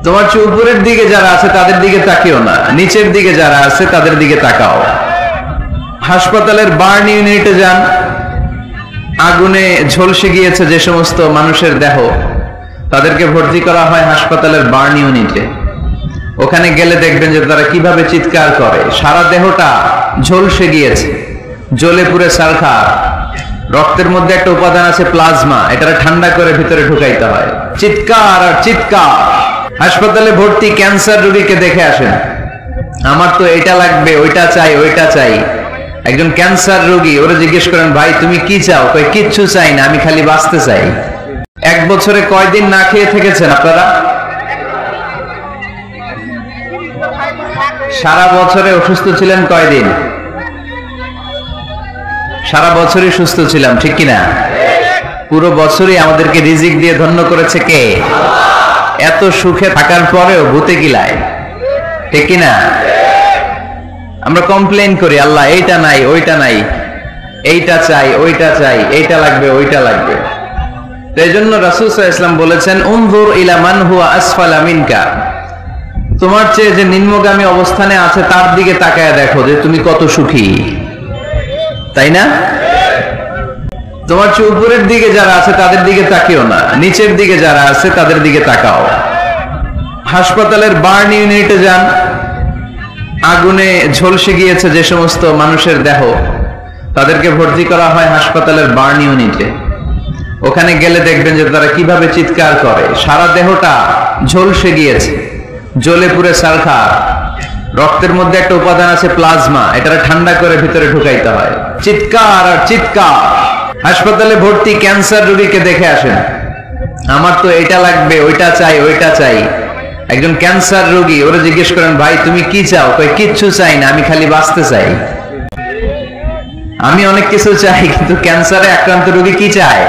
তোমার চেয়ে উপরের দিকে যারা আছে তাদের দিকে তাকিও না, নিচের দিকে যারা আছে তাদের দিকে তাকাও। হাসপাতালের বার্ন ইউনিটে যান, আগুনে ঝলসে গিয়েছে যে সমস্ত মানুষের দেহ, তাদেরকে ভর্তি করা হয় হাসপাতালের বার্ন ইউনিটে। ওখানে গেলে দেখবেন যে তারা কিভাবে চিৎকার করে, সারা দেহটা ঝলসে গিয়েছে, জ্বলে পুড়ে ছারখার। রক্তের মধ্যে একটা উপাদান আছে প্লাজমা, এটা ঠান্ডা করে ভিতরে ঢুকাইতে হয়। চিৎকার আর চিৎকার। হাসপাতালে ভর্তি ক্যান্সার রোগীকে দেখে আসেন, আমার তো এটা লাগবে, ওইটা চাই, ওইটা চাই। একজন ক্যান্সার রোগী, ওরা জিজ্ঞেস করেন, ভাই তুমি কি চাও? কই কিচ্ছু চাই না, আমি খালি বাঁচতে চাই। 1 বছরে কয়দিন না খেয়ে থেকেছেন আপনারা? সারা বছরে অসুস্থ ছিলেন কয়দিন? সারা বছরই সুস্থ ছিলাম, ঠিক কিনা? পুরো বছরই আমাদেরকে রিজিক দিয়ে ধন্য করেছে কে? এত সুখে থাকার পরেও ভূতে কিলায়, ঠিক কিনা? আমরা কমপ্লেইন করি, আল্লাহ এইটা নাই, ওইটা নাই, এইটা চাই, ওইটা চাই, এইটা লাগবে, ওইটা লাগবে। তো এই জন্য রাসূল সাল্লাল্লাহু আলাইহি ওয়াসাল্লাম বলেছেন, উনজুর ইলা মান হুয়া আসফালা মিনকা, তোমার চেয়ে যে নিম্নগামী অবস্থানে আছে তার দিকে তাকায় দেখো যে তুমি কত সুখী, তাই না? তোমার চেয়ে উপরের দিকে যারা আছে তাদের দিকে তাকিও না, নিচের দিকে যারা আছে তাদের দিকে তাকাও। হাসপাতালের বার্ন ইউনিটে যান, আগুনে ঝলসে গিয়েছে যে সমস্ত মানুষের দেহ, তাদেরকে ভর্তি করা হয় হাসপাতালের বার্ন ইউনিটে। ওখানে গেলে দেখবেন যে তারা কিভাবে চিৎকার করে, সারা দেহটা ঝলসে গিয়েছে, জ্বলে পুড়ে ছারখার। রক্তের মধ্যে একটা উপাদান আছে প্লাজমা, এটা ঠান্ডা করে ভিতরে ঢুকাইতে হয়। চিৎকার আর চিৎকার। হাসপাতালে ভর্তি ক্যান্সার রোগীকে দেখে আসেন, আমার তো এটা লাগবে, ওইটা চাই, ওইটা চাই। একজন ক্যান্সার রোগী, ওরা জিজ্ঞেস করেন, ভাই তুমি কি চাও? কই কিচ্ছু চাই না, আমি খালি বাঁচতে চাই। আমি অনেক কিছু চাই, কিন্তু ক্যান্সারে আক্রান্ত রোগী কি চায়?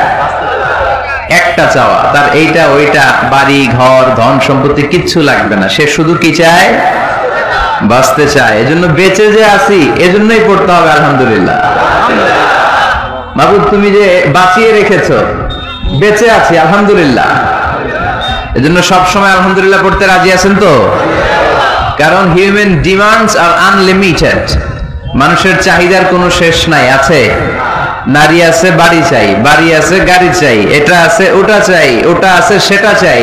একটা চাওয়া, তার এইটা ওইটা, বাড়ি ঘর ধন সম্পত্তি কিচ্ছু লাগবে না, সে শুধু কি চায়? বাঁচতে চায়। এজন্য বেঁচে যে আছি, এজন্যই পড়তে হবে আলহামদুলিল্লাহ। মাবুদ তুমি যে বাঁচিয়ে রেখেছো, বেঁচে আছি আলহামদুলিল্লাহ। এজন্য সবসময় আলহামদুলিল্লাহ পড়তে রাজি আছেন তো? কারণ হিউম্যান ডিমান্ডস আর আনলিমিটেড, মানুষের চাহিদার কোনো শেষ নাই। আছে নারী আছে, বাড়ি চাই, বাড়ি আছে, গাড়ি চাই, এটা আছে, ওটা চাই, ওটা আছে, সেটা চাই।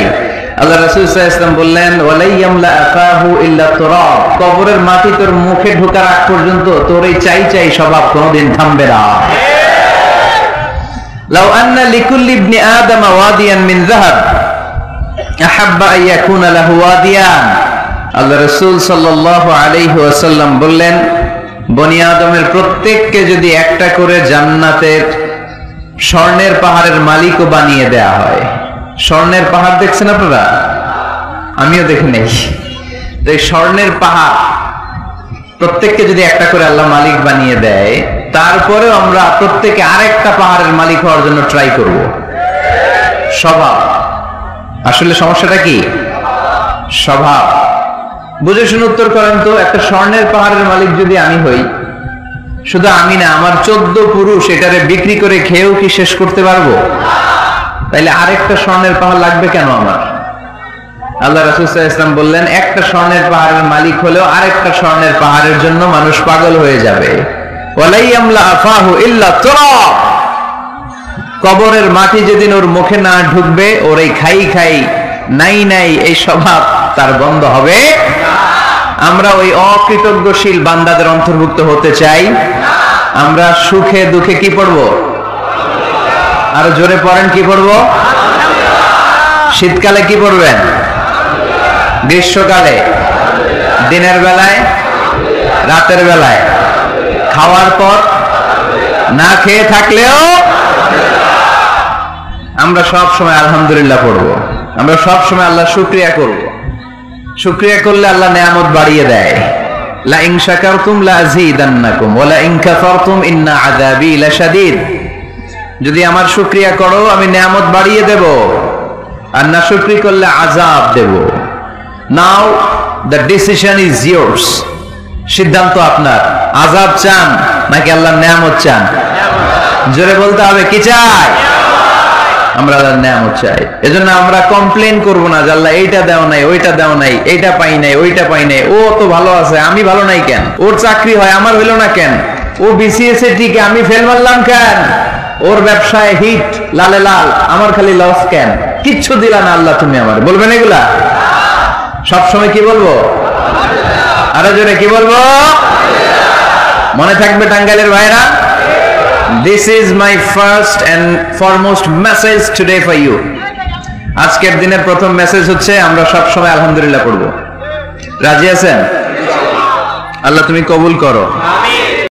আল্লাহ রাসূল সাল্লাল্লাহু আলাইহি ওয়াসাল্লাম বললেন, ওয়ালাইয়ামলা আফাহু ইল্লা তুরাব, কবরের মাটি তোর মুখে ঢোকার আগ পর্যন্ত তোর এই চাই চাই স্বভাব কোনোদিন থামবে না। লাউ আন্না লিকুল্লি ইবনি আদম ওয়াদিয়ান মিন যাহাব আহাব্বা আন ইয়াকুনা লাহু ওয়াদিয়ান। আল্লাহ রাসূল সাল্লাল্লাহু আলাইহি ওয়াসাল্লাম বললেন, বনি আদমের প্রত্যেককে যদি একটা করে জান্নাতের স্বর্ণের পাহাড়ের মালিকও বানিয়ে দেয়া হয়। স্বর্ণের পাহাড় দেখছেন আপনারা? আমিও দেখি নাই। এই স্বর্ণের পাহাড় প্রত্যেককে যদি একটা করে আল্লাহ মালিক বানিয়ে দেয়, তারপরেও আমরা প্রত্যেকে আরেকটা পাহাড়ের মালিক হওয়ার জন্য ট্রাই করব। স্বভাব। আসলে সমস্যাটা কি? স্বভাব। বুঝে শুনে উত্তর করেন তো, একটা স্বর্ণের পাহাড়ের মালিক যদি আমি হই, শুধু আমি না, আমার 14 পুরুষ এটারে বিক্রি করে খেয়েও কি শেষ করতে পারবো? তাইলে আরেকটা স্বর্ণের পাহাড় লাগবে কেন আমার? আল্লাহ রাসূল সাল্লাল্লাহু আলাইহি ওয়াসাল্লাম বললেন, একটা স্বর্ণের পাহাড়ের মালিক হলেও আরেকটা স্বর্ণের পাহাড়ের জন্য মানুষ পাগল হয়ে যাবে। ওয়ালাইয়ামলা আফাহু ইল্লা তুরাব, কবরের মাটি যেদিন ওর মুখে না ঢুকবে, ওর এই খাই খাই নাই নাই এই স্বভাব তার বন্ধ হবে। আমরা ওই অকৃতজ্ঞশীল বান্দাদের অন্তর্ভুক্ত হতে চাই। আমরা সুখে দুঃখে কি পড়বো? আরো জোরে পড়েন, কি পড়বো? শীতকালে কি পড়বেন? গ্রীষ্মকালে, দিনের বেলায়, রাতের বেলায়, খাওয়ার পর, না খেয়ে থাকলেও আমরা সব সময় আলহামদুলিল্লাহ পড়বো। আমরা সব সময় আল্লাহ শুকরিয়া করব। শুকরিয়া করলে আল্লাহ নেয়ামত বাড়িয়ে দেয়। লা ইন শাকারতুম লা আযীদান্নাকুম ওয়া লা ইন কাফারতুম ইন্না আযাবী লাশাদীদ। যদি আমার শুকরিয়া করো আমি নেয়ামত বাড়িয়ে দেব, আর না শুকরি করলে আযাব দেব। নাও দ্য ডিসিশন ইজ ইয়ার্স। সিদ্ধান্ত আপনার। আযাব চান নাকি আল্লাহর নেয়ামত চান? জোরে বলতে হবে, কি চাই? আমরা আল্লাহর নিয়ামত চাই। এজন্য আমরা কমপ্লেন করব না যে আল্লাহ এইটা দাও নাই, ওইটা দাও নাই, এইটা পাই নাই, ওইটা পাই নাই, ও তো ভালো আছে, আমি ভালো নাই কেন? ওর চাকরি হয়, আমার হইলো না কেন? ও বিসিএস এ টিকে, আমি ফেল মারলাম কেন? ওর ব্যবসায় হিট লালে লাল, আমার খালি লস কেন? কিচ্ছু দিলা না আল্লাহ তুমি আমার, বলবেন এগুলা? সবসময় কি বলবো? আরো জোরে কি বলবো? মনে থাকবে টাঙ্গাইলের ভাইরা, this is my first and foremost message today for you. আজকের দিনের প্রথম মেসেজ হচ্ছে আমরা সব সময় আলহামদুলিল্লাহ পড়বো। রাজি আছেন? আল্লাহ তুমি কবুল করো।